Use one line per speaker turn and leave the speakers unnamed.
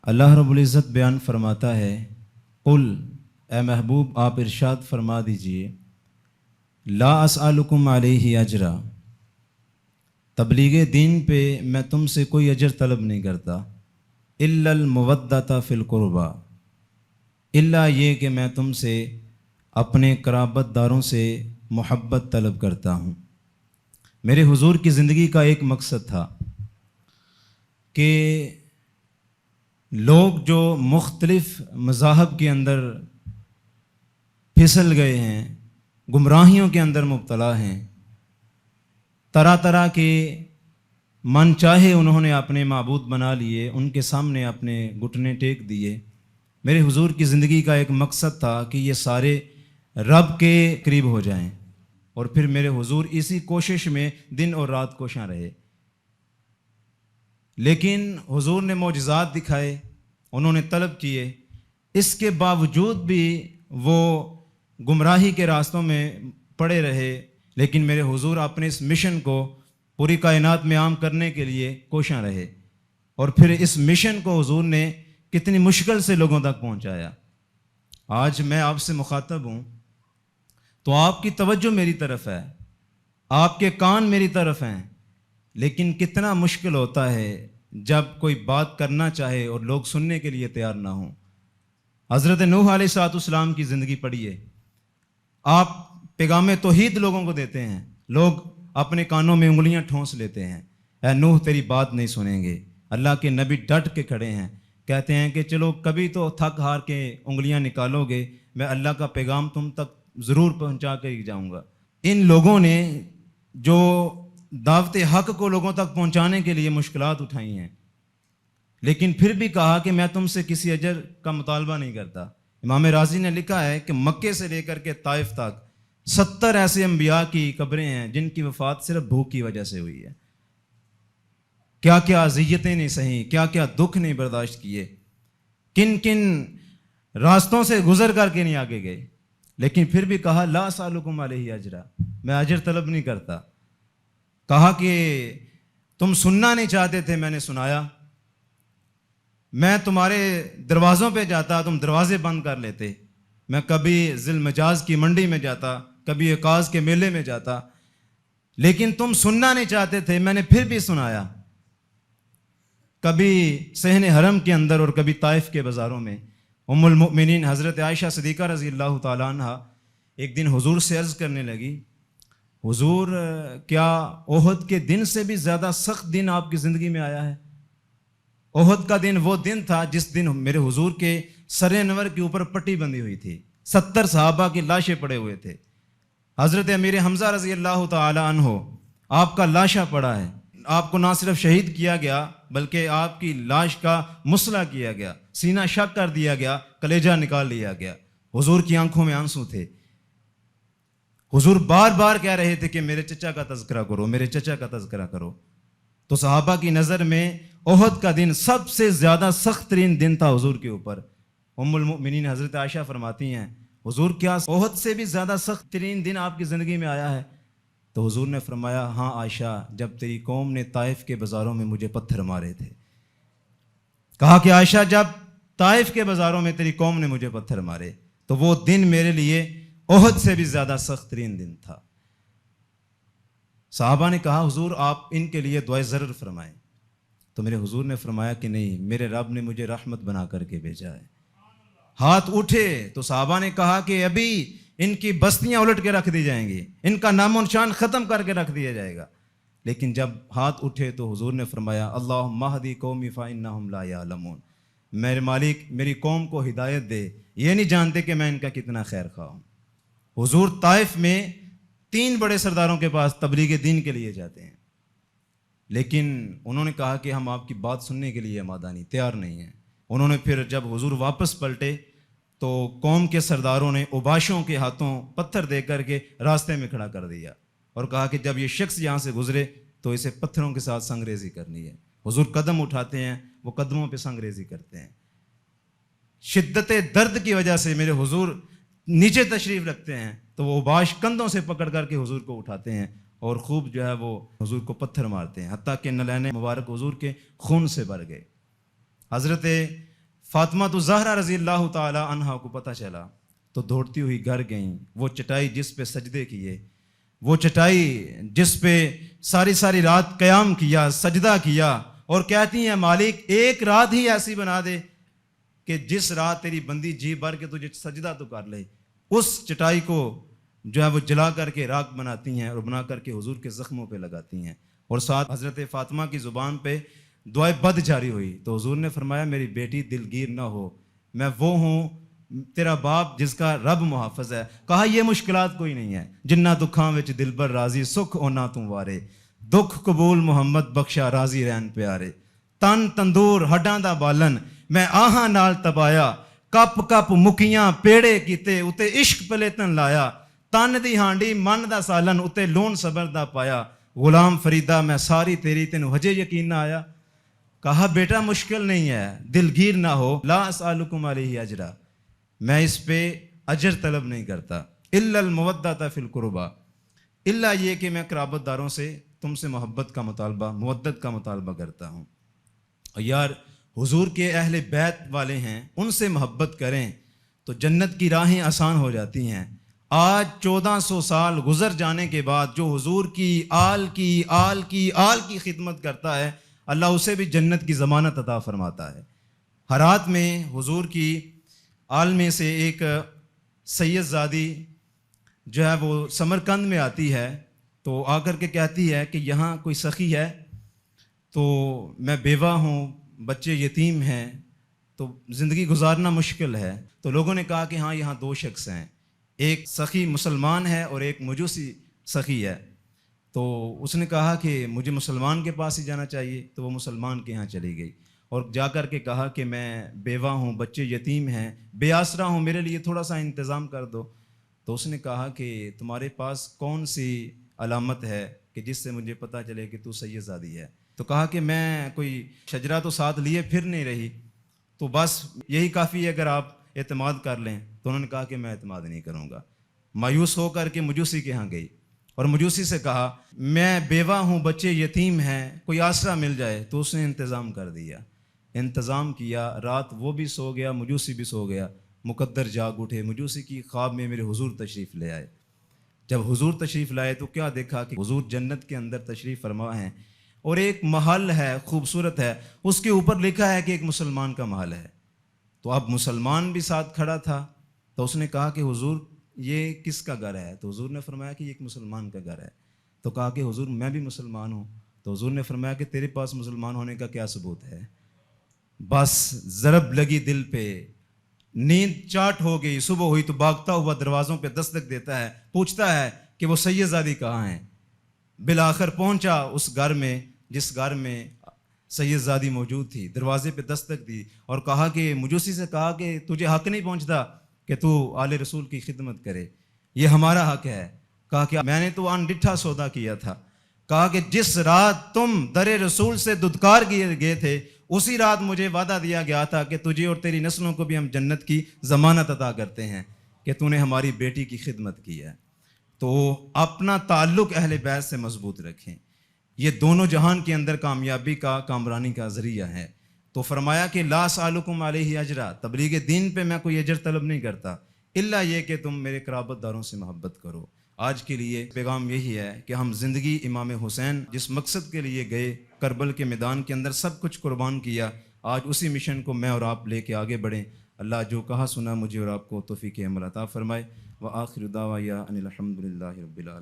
اللہ رب العزت بیان فرماتا ہے، قل اے محبوب آپ ارشاد فرما دیجئے، لا اسألکم علیہ اجرا، تبلیغ دین پہ میں تم سے کوئی اجر طلب نہیں کرتا، الا المودۃ فی القربى، الا یہ کہ میں تم سے اپنے قرابت داروں سے محبت طلب کرتا ہوں۔ میرے حضور کی زندگی کا ایک مقصد تھا کہ لوگ جو مختلف مذاہب کے اندر پھسل گئے ہیں، گمراہیوں کے اندر مبتلا ہیں، طرح طرح کے من چاہے انہوں نے اپنے معبود بنا لیے، ان کے سامنے اپنے گھٹنے ٹیک دیے۔ میرے حضور کی زندگی کا ایک مقصد تھا کہ یہ سارے رب کے قریب ہو جائیں، اور پھر میرے حضور اسی کوشش میں دن اور رات کوشاں رہے۔ لیکن حضور نے معجزات دکھائے، انہوں نے طلب کیے، اس کے باوجود بھی وہ گمراہی کے راستوں میں پڑے رہے، لیکن میرے حضور اپنے اس مشن کو پوری کائنات میں عام کرنے کے لیے کوشاں رہے، اور پھر اس مشن کو حضور نے کتنی مشکل سے لوگوں تک پہنچایا۔ آج میں آپ سے مخاطب ہوں تو آپ کی توجہ میری طرف ہے، آپ کے کان میری طرف ہیں، لیکن کتنا مشکل ہوتا ہے جب کوئی بات کرنا چاہے اور لوگ سننے کے لیے تیار نہ ہوں۔ حضرت نوح علیہ السلام کی زندگی پڑھیے، آپ پیغام توحید لوگوں کو دیتے ہیں، لوگ اپنے کانوں میں انگلیاں ٹھونس لیتے ہیں، اے نوح تیری بات نہیں سنیں گے۔ اللہ کے نبی ڈٹ کے کھڑے ہیں، کہتے ہیں کہ چلو کبھی تو تھک ہار کے انگلیاں نکالو گے، میں اللہ کا پیغام تم تک ضرور پہنچا کے جاؤں گا۔ ان لوگوں نے جو دعوت حق کو لوگوں تک پہنچانے کے لیے مشکلات اٹھائی ہیں، لیکن پھر بھی کہا کہ میں تم سے کسی اجر کا مطالبہ نہیں کرتا۔ امام رازی نے لکھا ہے کہ مکے سے لے کر کے طائف تک 70 ایسے انبیاء کی قبریں ہیں جن کی وفات صرف بھوک کی وجہ سے ہوئی ہے۔ کیا کیا اذیتیں نہیں سہیں، کیا کیا دکھ نہیں برداشت کیے، کن کن راستوں سے گزر کر کے نہیں آگے گئے، لیکن پھر بھی کہا لا اسألکم علیہ اجرا، میں اجر طلب نہیں کرتا۔ کہا کہ تم سننا نہیں چاہتے تھے، میں نے سنایا، میں تمہارے دروازوں پہ جاتا تم دروازے بند کر لیتے، میں کبھی ذی المجاز کی منڈی میں جاتا، کبھی عکاظ کے میلے میں جاتا، لیکن تم سننا نہیں چاہتے تھے، میں نے پھر بھی سنایا، کبھی صحن حرم کے اندر اور کبھی طائف کے بازاروں میں۔ ام المؤمنین حضرت عائشہ صدیقہ رضی اللہ تعالیٰ عنہ ایک دن حضور سے عرض کرنے لگی، حضور کیا احد کے دن سے بھی زیادہ سخت دن آپ کی زندگی میں آیا ہے؟ احد کا دن وہ دن تھا جس دن میرے حضور کے سر انور کے اوپر پٹی بندھی ہوئی تھی، 70 صحابہ کی لاشیں پڑے ہوئے تھے، حضرت امیر حمزہ رضی اللہ تعالی عنہ آپ کا لاشا پڑا ہے، آپ کو نہ صرف شہید کیا گیا بلکہ آپ کی لاش کا مسئلہ کیا گیا، سینہ شق کر دیا گیا، کلیجہ نکال لیا گیا۔ حضور کی آنکھوں میں آنسو تھے، حضور بار بار کہہ رہے تھے کہ میرے چچا کا تذکرہ کرو، میرے چچا کا تذکرہ کرو۔ تو صحابہ کی نظر میں احد کا دن سب سے زیادہ سخت ترین دن تھا حضور کے اوپر۔ ام المؤمنین حضرت عائشہ فرماتی ہیں، حضور کیا احد سے بھی زیادہ سخت ترین دن آپ کی زندگی میں آیا ہے؟ تو حضور نے فرمایا، ہاں عائشہ، جب تیری قوم نے طائف کے بازاروں میں مجھے پتھر مارے تھے۔ کہا کہ عائشہ جب طائف کے بازاروں میں تیری قوم نے مجھے پتھر مارے تو وہ دن میرے لیے احد سے بھی زیادہ سخت ترین دن تھا۔ صحابہ نے کہا حضور آپ ان کے لیے دعائے ضرر فرمائیں، تو میرے حضور نے فرمایا کہ نہیں، میرے رب نے مجھے رحمت بنا کر کے بھیجا ہے۔ ہاتھ اٹھے تو صحابہ نے کہا کہ ابھی ان کی بستیاں الٹ کے رکھ دی جائیں گی، ان کا نام و نشان ختم کر کے رکھ دیا جائے گا، لیکن جب ہاتھ اٹھے تو حضور نے فرمایا اللہم اہدی قومی فانہم لا یعلمون، میرے مالک میری قوم کو ہدایت دے، یہ نہیں جانتے کہ میں ان کا کتنا خیر خواہ ہوں۔ حضور طائف میں 3 بڑے سرداروں کے پاس تبلیغ دین کے لیے جاتے ہیں، لیکن انہوں نے کہا کہ ہم آپ کی بات سننے کے لیے آمادہ نہیں، تیار نہیں ہیں۔ انہوں نے پھر جب حضور واپس پلٹے تو قوم کے سرداروں نے اوباشوں کے ہاتھوں پتھر دے کر کے راستے میں کھڑا کر دیا اور کہا کہ جب یہ شخص یہاں سے گزرے تو اسے پتھروں کے ساتھ سنگریزی کرنی ہے۔ حضور قدم اٹھاتے ہیں، وہ قدموں پہ سنگریزی کرتے ہیں۔ شدت درد کی وجہ سے میرے حضور نیچے تشریف رکھتے ہیں تو وہ اوباش کندھوں سے پکڑ کر کے حضور کو اٹھاتے ہیں اور خوب جو ہے وہ حضور کو پتھر مارتے ہیں، حتیٰ کہ نلین مبارک حضور کے خون سے بھر گئے۔ حضرت فاطمہ تو زہرا رضی اللہ تعالی عنہا کو پتہ چلا تو دوڑتی ہوئی گھر گئیں. وہ چٹائی جس پہ سجدے کیے، وہ چٹائی جس پہ ساری رات قیام کیا، سجدہ کیا، اور کہتی ہیں مالک ایک رات ہی ایسی بنا دے کہ جس رات تیری بندی جی بھر کے تجھے سجدہ تو کر لے. اس چٹائی کو جو ہے وہ جلا کر کے راکھ بناتی ہیں اور بنا کر کے حضور کے زخموں پہ لگاتی ہیں. اور ساتھ حضرت فاطمہ کی زبان پہ دعائے بد جاری ہوئی تو حضور نے فرمایا میری بیٹی دلگیر نہ ہو، میں وہ ہوں تیرا باپ جس کا رب محافظ ہے. کہا یہ مشکلات کوئی نہیں ہے، جنہ دکھاں وچ دلبر راضی، سکھ اونا توں وارے، دکھ قبول محمد بخشا راضی رہن پیارے. تن تندور ہڈاں دا بالن میں آہاں نال تبایا، کپ کپ مکیاں پیڑے کیتے اتے عشق پلیتن لایا. تن دی ہانڈی من دا سالن اتے لون صبر دا پایا. غلام فریدہ میں ساری تیری تینوں ہجے یقین نہ آیا. کہا بیٹا مشکل نہیں ہے، دلگیر نہ ہو، لا اسالکم علیہ اجرا، میں اس پہ اجر طلب نہیں کرتا، الا المودۃ فی القربہ، الا یہ کہ میں قرابت داروں سے تم سے محبت کا مطالبہ، مودت کا مطالبہ کرتا ہوں. یار حضور کے اہل بیت والے ہیں، ان سے محبت کریں تو جنت کی راہیں آسان ہو جاتی ہیں. آج 1400 سال گزر جانے کے بعد جو حضور کی آل کی خدمت کرتا ہے، اللہ اسے بھی جنت کی ضمانت عطا فرماتا ہے. ہرات میں حضور کی آل میں سے ایک سید زادی جو ہے وہ سمرقند میں آتی ہے تو آ کر کے کہتی ہے کہ یہاں کوئی سخی ہے تو میں بیوہ ہوں، بچے یتیم ہیں تو زندگی گزارنا مشکل ہے. تو لوگوں نے کہا کہ ہاں یہاں دو شخص ہیں، ایک سخی مسلمان ہے اور ایک مجوسی سخی ہے. تو اس نے کہا کہ مجھے مسلمان کے پاس ہی جانا چاہیے. تو وہ مسلمان کے ہاں چلی گئی اور جا کر کے کہا کہ میں بیوہ ہوں، بچے یتیم ہیں، بے آسرا ہوں، میرے لیے تھوڑا سا انتظام کر دو. تو اس نے کہا کہ تمہارے پاس کون سی علامت ہے کہ جس سے مجھے پتہ چلے کہ تو سید زادی ہے؟ تو کہا کہ میں کوئی شجرہ تو ساتھ لیے پھر نہیں رہی، تو بس یہی کافی ہے اگر آپ اعتماد کر لیں. تو انہوں نے کہا کہ میں اعتماد نہیں کروں گا. مایوس ہو کر کے مجوسی کے ہاں گئی اور مجوسی سے کہا میں بیوہ ہوں، بچے یتیم ہیں، کوئی آسرا مل جائے. تو اس نے انتظام کر دیا، انتظام کیا. رات وہ بھی سو گیا، مجوسی بھی سو گیا. مقدر جاگ اٹھے، مجوسی کی خواب میں میرے حضور تشریف لے آئے. جب حضور تشریف لائے تو کیا دیکھا کہ حضور جنت کے اندر تشریف فرما ہیں اور ایک محل ہے، خوبصورت ہے، اس کے اوپر لکھا ہے کہ ایک مسلمان کا محل ہے. تو اب مسلمان بھی ساتھ کھڑا تھا. تو اس نے کہا کہ حضور یہ کس کا گھر ہے؟ تو حضور نے فرمایا کہ یہ ایک مسلمان کا گھر ہے. تو کہا کہ حضور میں بھی مسلمان ہوں. تو حضور نے فرمایا کہ تیرے پاس مسلمان ہونے کا کیا ثبوت ہے؟ بس ضرب لگی دل پہ، نیند چاٹ ہو گئی. صبح ہوئی تو بھاگتا ہوا دروازوں پہ دستک دیتا ہے، پوچھتا ہے کہ وہ سید زادی کہاں ہیں. بالآخر پہنچا اس گھر میں جس گھر میں سید زادی موجود تھی. دروازے پہ دستک دی اور کہا کہ مجوسی سے کہا کہ تجھے حق نہیں پہنچتا کہ تو آل رسول کی خدمت کرے، یہ ہمارا حق ہے. کہا کہ میں نے تو ان ڈٹھا سودا کیا تھا. کہا کہ جس رات تم در رسول سے ددکار گئے تھے اسی رات مجھے وعدہ دیا گیا تھا کہ تجھے اور تیری نسلوں کو بھی ہم جنت کی ضمانت عطا کرتے ہیں کہ تو نے ہماری بیٹی کی خدمت کی ہے. تو اپنا تعلق اہل بیت سے مضبوط رکھیں، یہ دونوں جہان کے اندر کامیابی کا، کامرانی کا ذریعہ ہے. تو فرمایا کہ لا سالکم علیہ اجرا، تبلیغ دین پہ میں کوئی اجر طلب نہیں کرتا، الا یہ کہ تم میرے قرابت داروں سے محبت کرو. آج کے لیے پیغام یہی ہے کہ ہم زندگی امام حسین جس مقصد کے لیے گئے، کربل کے میدان کے اندر سب کچھ قربان کیا، آج اسی مشن کو میں اور آپ لے کے آگے بڑھیں. اللہ جو کہا سنا مجھے اور آپ کو توفیق عمل عطا فرمائے. وآخر دعوانا ان الحمد للہ رب العالمین.